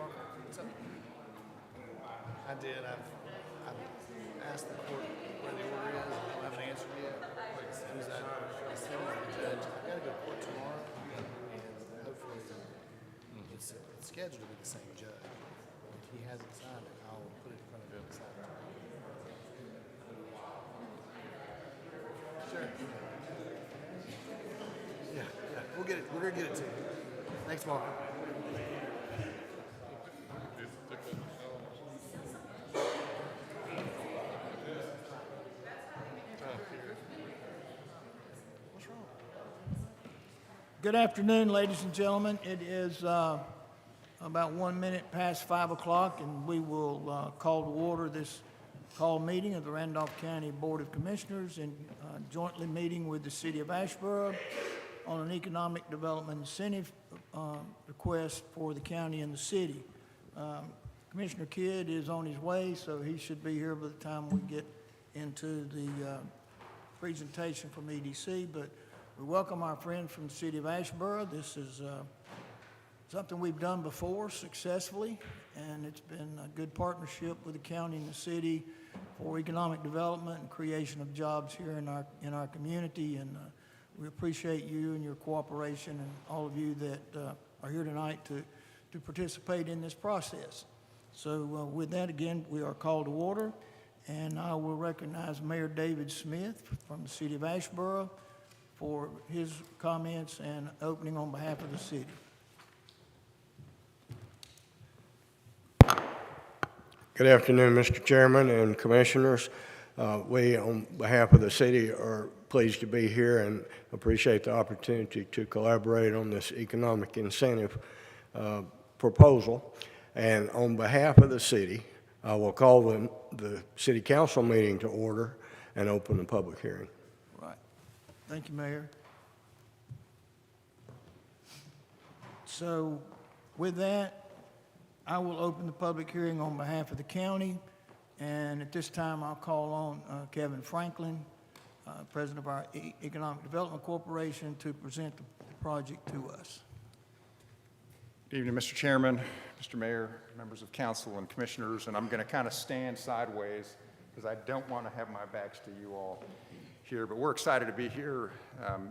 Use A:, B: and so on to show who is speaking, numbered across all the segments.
A: Mark? I did. I've asked the court where the order is. I don't have an answer yet. Who's that? I sent it to the judge. I've got to go to court tomorrow, and hopefully it's scheduled to be the same judge. If he hasn't signed it, I'll put it in front of him and sign it. Sure. Yeah. We'll get it. We're gonna get it to you. Thanks, Mark.
B: Good afternoon, ladies and gentlemen. It is about 1 minute past 5 o'clock, and we will call to order this call meeting of the Randolph County Board of Commissioners and jointly meeting with the City of Asheboro on an economic development incentive request for the county and the city. Commissioner Kidd is on his way, so he should be here by the time we get into the presentation from EDC, but we welcome our friends from the City of Asheboro. This is something we've done before successfully, and it's been a good partnership with the county and the city for economic development and creation of jobs here in our community. And we appreciate you and your cooperation and all of you that are here tonight to participate in this process. So with that, again, we are called to order, and I will recognize Mayor David Smith from the City of Asheboro for his comments and opening on behalf of the city.
C: Good afternoon, Mr. Chairman and Commissioners. We, on behalf of the city, are pleased to be here and appreciate the opportunity to collaborate on this economic incentive proposal. And on behalf of the city, I will call the City Council meeting to order and open the public hearing.
B: Right. Thank you, Mayor. So with that, I will open the public hearing on behalf of the county, and at this time I'll call on Kevin Franklin, President of our Economic Development Corporation, to present the project to us.
D: Good evening, Mr. Chairman, Mr. Mayor, members of council and commissioners, and I'm going to kind of stand sideways because I don't want to have my backs to you all here, but we're excited to be here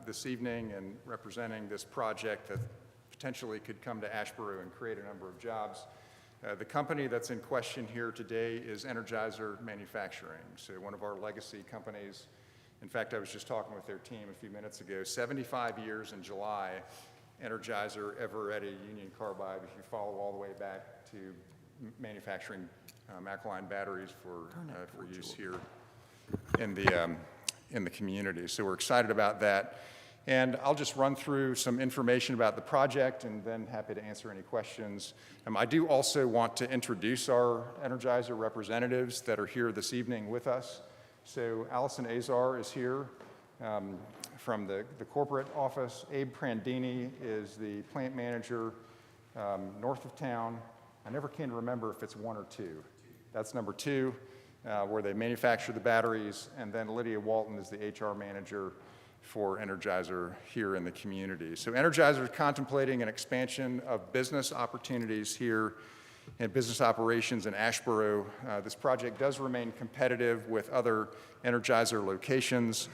D: this evening and representing this project that potentially could come to Asheboro and create a number of jobs. The company that's in question here today is Energizer Manufacturing, so one of our legacy companies. In fact, I was just talking with their team a few minutes ago. 75 years in July, Energizer, Eveready, Union Carbide, if you follow all the way back to manufacturing alkaline batteries for use here in the community. So we're excited about that. And I'll just run through some information about the project and then happy to answer any questions. I do also want to introduce our Energizer representatives that are here this evening with us. So Allison Azar is here from the corporate office. Abe Prandini is the plant manager north of town. I never can remember if it's 1 or 2. That's number 2, where they manufacture the batteries. And then Lydia Walton is the HR manager for Energizer here in the community. So Energizer is contemplating an expansion of business opportunities here and business operations in Asheboro. This project does remain competitive with other Energizer locations,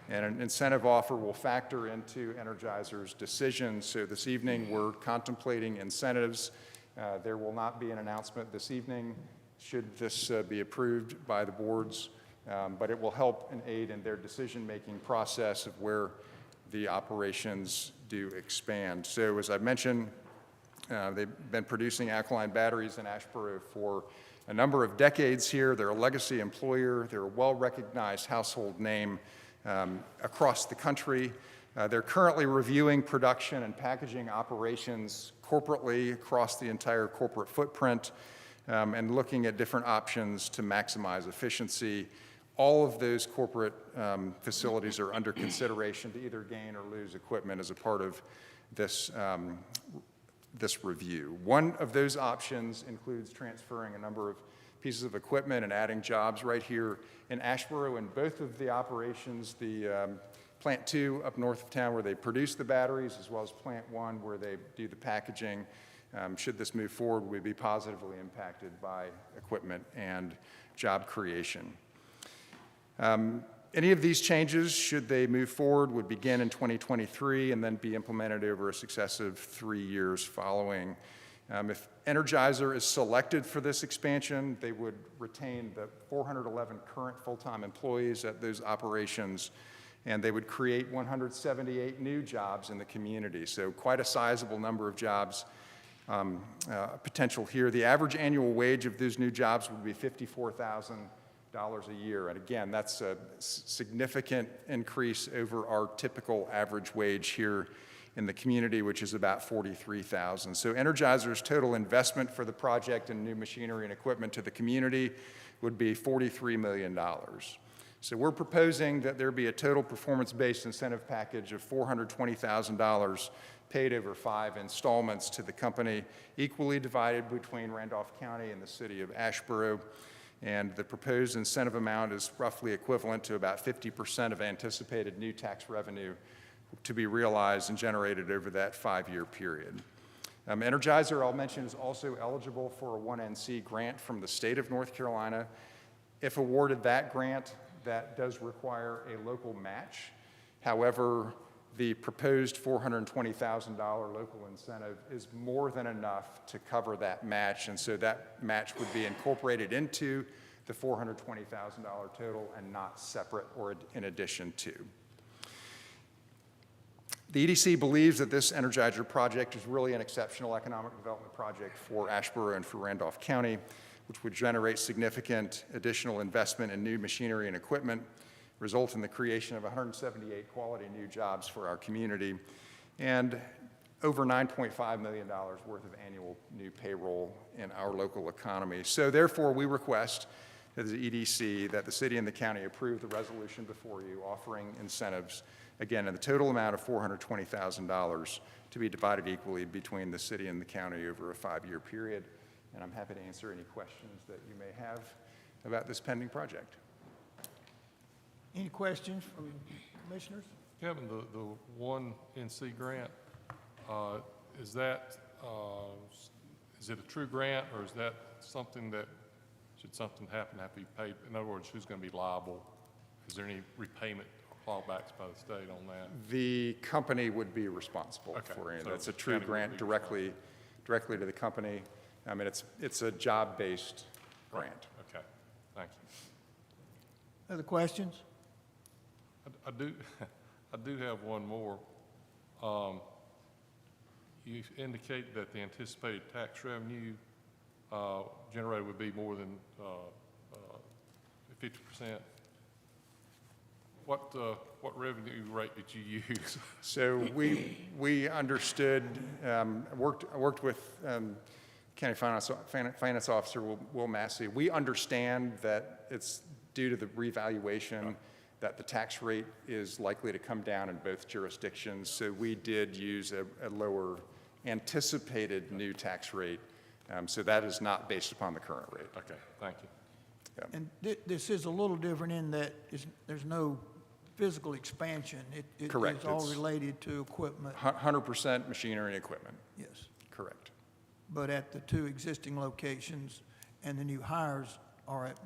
D: and an incentive offer will factor into Energizer's decision. So this evening we're contemplating incentives. There will not be an announcement this evening should this be approved by the boards. But it will help and aid in their decision-making process of where the operations do expand. So as I mentioned, they've been producing alkaline batteries in Asheboro for a number of decades here. They're a legacy employer. They're a well-recognized household name across the country. They're currently reviewing production and packaging operations corporately across the entire corporate footprint and looking at different options to maximize efficiency. All of those corporate facilities are under consideration to either gain or lose equipment as a part of this, this review. One of those options includes transferring a number of pieces of equipment and adding jobs right here in Asheboro. In both of the operations, the Plant 2 up north of town where they produce the batteries, as well as Plant 1 where they do the packaging, should this move forward, would be positively impacted by equipment and job creation. Any of these changes, should they move forward, would begin in 2023 and then be implemented over a successive 3 years following. If Energizer is selected for this expansion, they would retain the 411 current full-time employees at those operations, and they would create 178 new jobs in the community. So quite a sizable number of jobs potential here. The average annual wage of those new jobs would be $54,000 a year. And again, that's a significant increase over our typical average wage here in the community, which is about $43,000. So Energizer's total investment for the project in new machinery and equipment to the community would be $43 million. So we're proposing that there be a total performance-based incentive package of $420,000 paid over 5 installments to the company, equally divided between Randolph County and the city of Asheboro. And the proposed incentive amount is roughly equivalent to about 50% of anticipated new tax revenue to be realized and generated over that 5-year period. Energizer, I'll mention, is also eligible for a 1NC grant from the state of North Carolina. If awarded that grant, that does require a local match. However, the proposed $420,000 local incentive is more than enough to cover that match, and so that match would be incorporated into the $420,000 total and not separate or in addition to. The EDC believes that this Energizer project is really an exceptional economic development project for Asheboro and for Randolph County, which would generate significant additional investment in new machinery and equipment, result in the creation of 178 quality new jobs for our community, and over $9.5 million worth of annual new payroll in our local economy. So therefore, we request that the EDC, that the city and the county approve the resolution before you offering incentives, again, in the total amount of $420,000 to be divided equally between the city and the county over a 5-year period. And I'm happy to answer any questions that you may have about this pending project.
B: Any questions from commissioners?
E: Kevin, the 1NC grant, is it a true grant, or is that something that, should something happen, have to be paid? In other words, who's going to be liable? Is there any repayment or clawbacks by the state on that?
D: The company would be responsible for it.
E: So
D: That's a
E: the
D: true
E: county would
D: grant
E: be
D: directly to the company. I mean, it's a job-based grant.
E: Okay, thank you.
B: Other questions?
E: I do have one more. You indicate that the anticipated tax revenue generated would be more than 50%. What revenue rate did you use?
D: So we understood, worked with County Finance Officer Will Massey. We understand that it's due to the revaluation that the tax rate is likely to come down in both jurisdictions. So we did use a lower anticipated new tax rate. So that is not based upon the current rate.
E: Okay, thank you.
D: Yeah.
B: And this is a little different in that there's no physical expansion.
D: Correct.
B: It's all
D: It's
B: related to equipment.
D: 100% machinery and equipment.
B: Yes.
D: Correct.
B: But at the 2 existing locations, and the new hires are at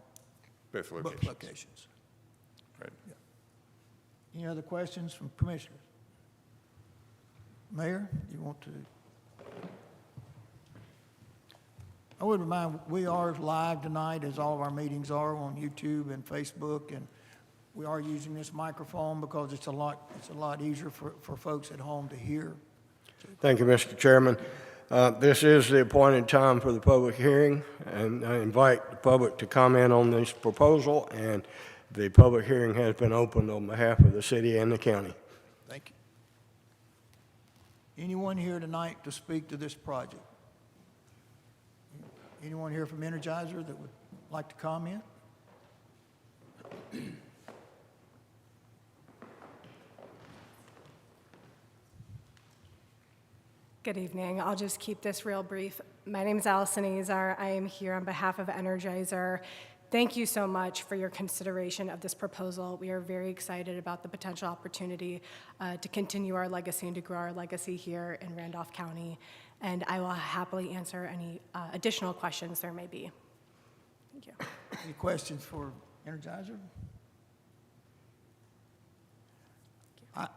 D: Both
B: both
D: locations.
B: locations.
D: Right.
B: Any other questions from commissioners? Mayor, you want to? I would remind, we are live tonight, as all of our meetings are, on YouTube and Facebook, and we are using this microphone because it's a lot easier for folks at home to hear.
C: Thank you, Mr. Chairman. This is the appointed time for the public hearing, and I invite the public to comment on this proposal, and the public hearing has been opened on behalf of the city and the county.
B: Thank you. Anyone here tonight to speak to this project? Anyone here from Energizer that would like to comment?
F: Good evening. I'll just keep this real brief. My name is Allison Azar. I am here on behalf of Energizer. Thank you so much for your consideration of this proposal. We are very excited about the potential opportunity to continue our legacy and to grow our legacy here in Randolph County. and I will happily answer any additional questions there may be. Thank you.
B: Any questions for Energizer?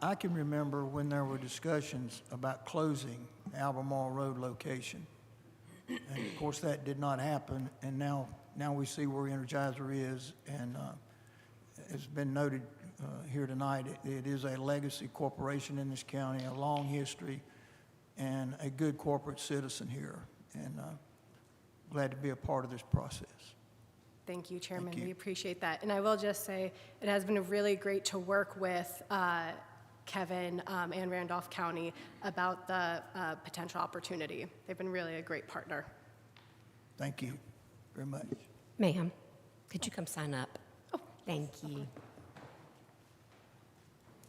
B: I can remember when there were discussions about closing the Albemarle Road location. And of course, that did not happen, and now we see where Energizer is, and it's been noted here tonight, it is a legacy corporation in this county, a long history, and a good corporate citizen here, and glad to be a part of this process.
F: Thank you, Chairman.
B: Thank you.
F: We appreciate that. And I will just say, it has been really great to work with Kevin and Randolph County about the potential opportunity. They've been really a great partner.
B: Thank you very much.
G: Ma'am, could you come sign up? Oh, thank you.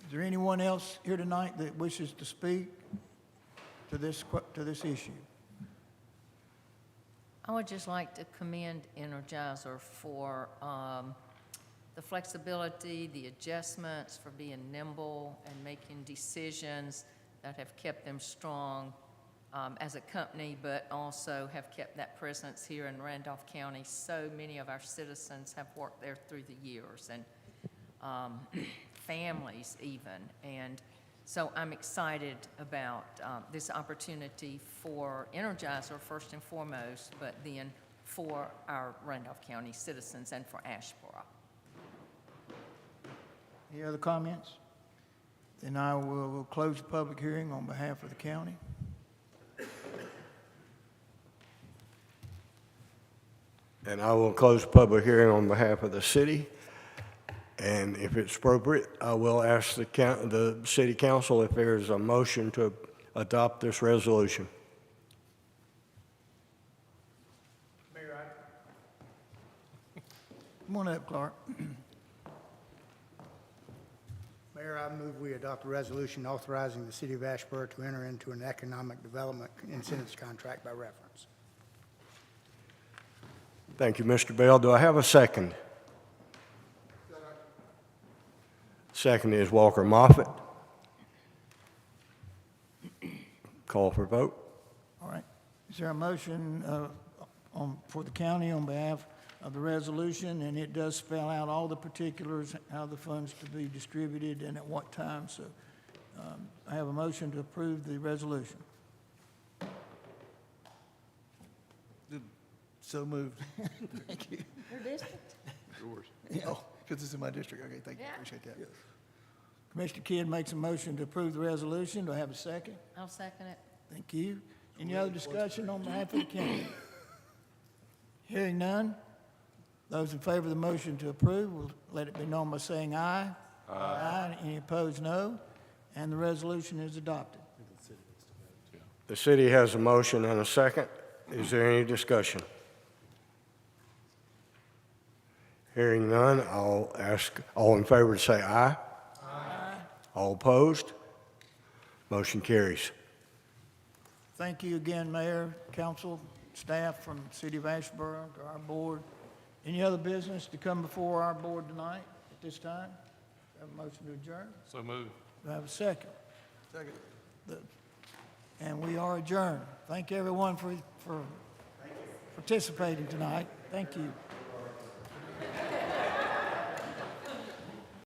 B: Is there anyone else here tonight that wishes to speak to this issue?
H: I would just like to commend Energizer for the flexibility, the adjustments, for being nimble and making decisions that have kept them strong as a company, but also have kept that presence here in Randolph County. So many of our citizens have worked there through the years, and families even. And so I'm excited about this opportunity for Energizer first and foremost, but then for our Randolph County citizens and for Asheboro.
B: Any other comments? Then I will close the public hearing on behalf of the county.
C: And I will close the public hearing on behalf of the city. And if it's appropriate, I will ask the city council if there's a motion to adopt this resolution.
B: Come on up, Clark.
I: Mayor, I move we adopt a resolution authorizing the city of Asheboro to enter into an economic development incentives contract by reference.
C: Thank you, Mr. Bell. Do I have a second? Second is Walker Moffett. Call for vote.
B: All right. Is there a motion for the county on behalf of the resolution? And it does spell out all the particulars, how the funds to be distributed and at what time. So I have a motion to approve the resolution.
A: So moved. Thank you.
H: Your district?
A: Oh, because it's in my district. Okay, thank you.
H: Yeah.
A: Appreciate that.
B: Commissioner Kidd makes a motion to approve the resolution. Do I have a second?
H: I'll second it.
B: Thank you. Any other discussion on behalf of the county? Hearing none. Those in favor of the motion to approve will let it be known by saying aye. Aye. Any opposed, no. And the resolution is adopted.
C: The city has a motion and a second. Is there any discussion? Hearing none, I'll ask all in favor to say aye. Aye. All opposed? Motion carries.
B: Thank you again, Mayor, council, staff from the city of Asheboro, to our board. Any other business to come before our board tonight at this time? Have a motion to adjourn?
E: So move.
B: Do I have a second?
A: Second.
B: And we are adjourned. Thank everyone for participating tonight. Thank you.